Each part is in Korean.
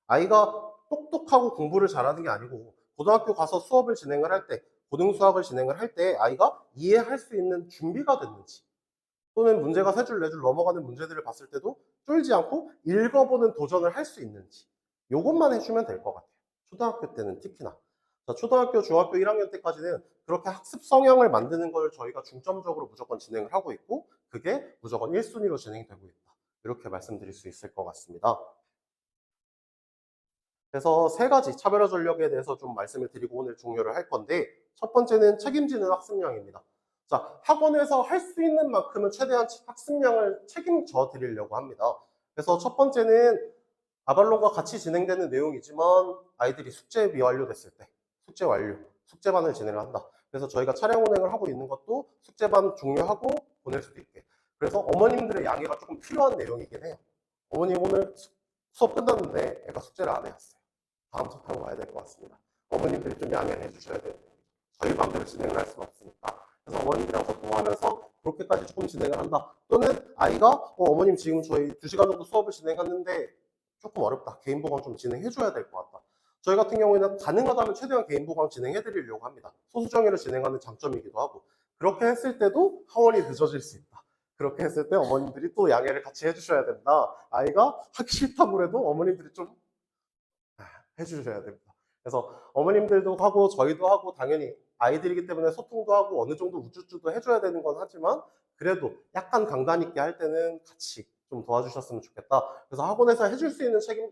아이가 똑똑하고 공부를 잘하는 게 아니고 고등학교 가서 수업을 진행을 할 때, 고등수학을 진행을 할 때 아이가 이해할 수 있는 준비가 됐는지, 또는 문제가 세 줄, 네 줄 넘어가는 문제들을 봤을 때도 쫄지 않고 읽어보는 도전을 할 수 있는지, 요것만 해주면 될 것 같아요. 초등학교 때는 특히나. 자, 초등학교, 중학교 1학년 때까지는 그렇게 학습 성향을 만드는 걸 저희가 중점적으로 무조건 진행을 하고 있고, 그게 무조건 1순위로 진행이 되고 있다. 이렇게 말씀드릴 수 있을 것 같습니다. 그래서 세 가지 차별화 전략에 대해서 좀 말씀을 드리고 오늘 종료를 할 건데, 첫 번째는 책임지는 학습량입니다. 자, 학원에서 할 수 있는 만큼은 최대한 학습량을 책임져 드리려고 합니다. 그래서 첫 번째는 아발론과 같이 진행되는 내용이지만 아이들이 숙제 미완료됐을 때 숙제 완료, 숙제반을 진행을 한다. 그래서 저희가 차량 운행을 하고 있는 것도 숙제반 종료하고 보낼 수도 있게. 그래서 어머님들의 양해가 조금 필요한 내용이긴 해요. 어머님 오늘 수업 끝났는데 애가 숙제를 안 해왔어요. 다음 차 타고 가야 될 것 같습니다. 어머님들이 좀 양해를 해주셔야 돼요. 저희 마음대로 진행을 할 수는 없으니까. 그래서 어머님들이랑 소통하면서 그렇게까지 조금 진행을 한다. 또는 아이가 어머님 지금 저희 2시간 정도 수업을 진행하는데 조금 어렵다. 개인 보강 좀 진행해줘야 될 것 같다. 저희 같은 경우에는 가능하다면 최대한 개인 보강 진행해드리려고 합니다. 소수정예를 진행하는 장점이기도 하고. 그렇게 했을 때도 하원이 늦어질 수 있다. 그렇게 했을 때 어머님들이 또 양해를 같이 해주셔야 된다. 아이가 하기 싫다고 해도 어머님들이 좀 해주셔야 됩니다. 그래서 어머님들도 하고 저희도 하고 당연히 아이들이기 때문에 소통도 하고 어느 정도 우쭈쭈도 해줘야 되는 건 하지만 그래도 약간 강단 있게 할 때는 같이 좀 도와주셨으면 좋겠다. 그래서 학원에서 해줄 수 있는 책임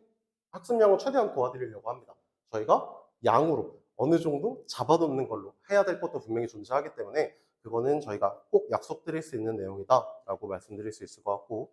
학습량을 최대한 도와드리려고 합니다. 저희가 양으로 어느 정도 잡아놓는 걸로 해야 될 것도 분명히 존재하기 때문에 그거는 저희가 꼭 약속드릴 수 있는 내용이다라고 말씀드릴 수 있을 것 같고,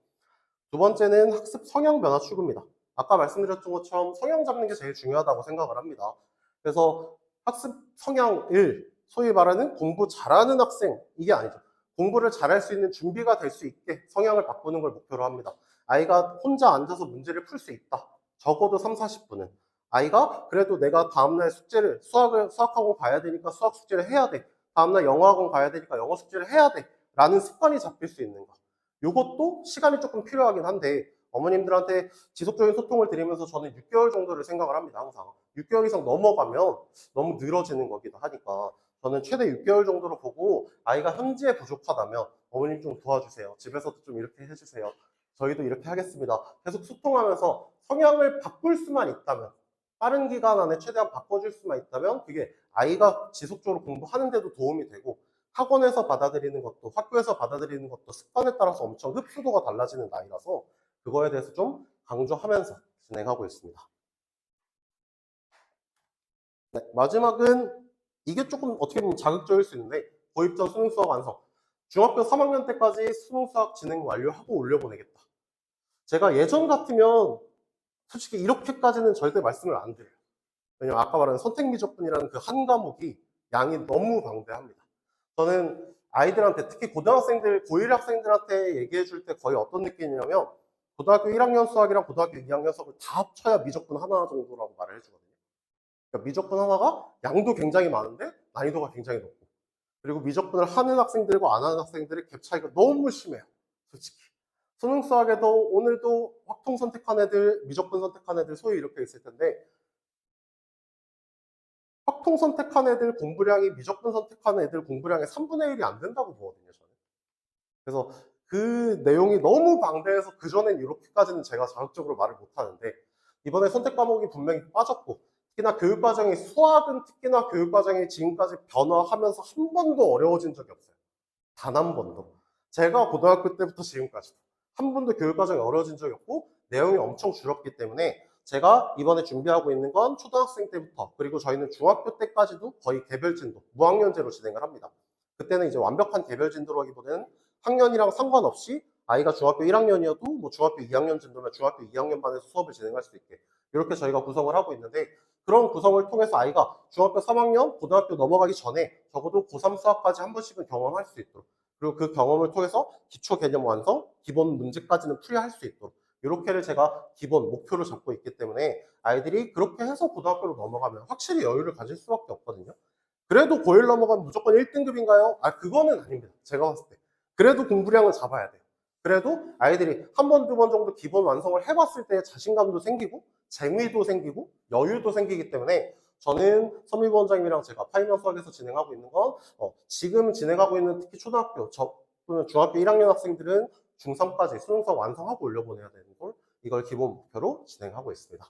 두 번째는 학습 성향 변화 추구입니다. 아까 말씀드렸던 것처럼 성향 잡는 게 제일 중요하다고 생각을 합니다. 그래서 학습 성향 1, 소위 말하는 공부 잘하는 학생, 이게 아니죠. 공부를 잘할 수 있는 준비가 될 수 있게 성향을 바꾸는 걸 목표로 합니다. 아이가 혼자 앉아서 문제를 풀 수 있다. 적어도 3, 40분은. 아이가 그래도 내가 다음날 숙제를, 수학학원 가야 되니까 수학 숙제를 해야 돼. 다음날 영어학원 가야 되니까 영어 숙제를 해야 돼. 라는 습관이 잡힐 수 있는 거. 이것도 시간이 조금 필요하긴 한데 어머님들한테 지속적인 소통을 드리면서 저는 6개월 정도를 생각을 합니다. 항상 6개월 이상 넘어가면 너무 늘어지는 거기도 하니까 저는 최대 6개월 정도로 보고 아이가 현지에 부족하다면 어머님 좀 도와주세요. 집에서도 좀 이렇게 해주세요. 저희도 이렇게 하겠습니다. 계속 소통하면서 성향을 바꿀 수만 있다면, 빠른 기간 안에 최대한 바꿔줄 수만 있다면 그게 아이가 지속적으로 공부하는 데도 도움이 되고 학원에서 받아들이는 것도 학교에서 받아들이는 것도 습관에 따라서 엄청 흡수도가 달라지는 나이라서 그거에 대해서 좀 강조하면서 진행하고 있습니다. 네, 마지막은 이게 조금 어떻게 보면 자극적일 수 있는데 고입전 수능 수학 완성. 중학교 3학년 때까지 수능 수학 진행 완료하고 올려보내겠다. 제가 예전 같으면 솔직히 이렇게까지는 절대 말씀을 안 드려요. 왜냐면 아까 말한 선택미적분이라는 그 한 과목이 양이 너무 방대합니다. 저는 아이들한테 특히 고등학생들, 고1 학생들한테 얘기해 줄 때 거의 어떤 느낌이냐면 고등학교 1학년 수학이랑 고등학교 2학년 수학을 다 합쳐야 미적분 하나 정도라고 말을 해주거든요. 그러니까 미적분 하나가 양도 굉장히 많은데 난이도가 굉장히 높고, 그리고 미적분을 하는 학생들과 안 하는 학생들의 갭 차이가 너무 심해요. 솔직히. 수능 수학에도 오늘도 확통 선택한 애들, 미적분 선택한 애들 소위 이렇게 있을 텐데 확통 선택한 애들 공부량이 미적분 선택한 애들 공부량의 3분의 1이 안 된다고 보거든요, 저는. 그래서 그 내용이 너무 방대해서 그전엔 이렇게까지는 제가 자극적으로 말을 못하는데 이번에 선택 과목이 분명히 빠졌고, 특히나 교육과정이 수학은 특히나 교육과정이 지금까지 변화하면서 한 번도 어려워진 적이 없어요. 단 한 번도. 제가 고등학교 때부터 지금까지도 한 번도 교육과정이 어려워진 적이 없고 내용이 엄청 줄었기 때문에 제가 이번에 준비하고 있는 건 초등학생 때부터 그리고 저희는 중학교 때까지도 거의 개별 진도, 무학년제로 진행을 합니다. 그때는 이제 완벽한 개별 진도라기보다는 학년이랑 상관없이 아이가 중학교 1학년이어도 뭐 중학교 2학년 진도면 중학교 2학년 반에서 수업을 진행할 수 있게 이렇게 저희가 구성을 하고 있는데, 그런 구성을 통해서 아이가 중학교 3학년, 고등학교 넘어가기 전에 적어도 고3 수학까지 한 번씩은 경험할 수 있도록, 그리고 그 경험을 통해서 기초 개념 완성, 기본 문제까지는 풀이할 수 있도록 이렇게를 제가 기본 목표를 잡고 있기 때문에 아이들이 그렇게 해서 고등학교로 넘어가면 확실히 여유를 가질 수밖에 없거든요. 그래도 고1 넘어가면 무조건 1등급인가요? 아, 그거는 아닙니다. 제가 봤을 때. 그래도 공부량은 잡아야 돼요. 그래도 아이들이 한 번, 두 번 정도 기본 완성을 해봤을 때 자신감도 생기고 재미도 생기고 여유도 생기기 때문에 저는 서미부 원장님이랑 제가 파이널 수학에서 진행하고 있는 건 지금 진행하고 있는 특히 초등학교 또는 중학교 1학년 학생들은 중3까지 수능서 완성하고 올려보내야 되는 걸 이걸 기본 목표로 진행하고 있습니다.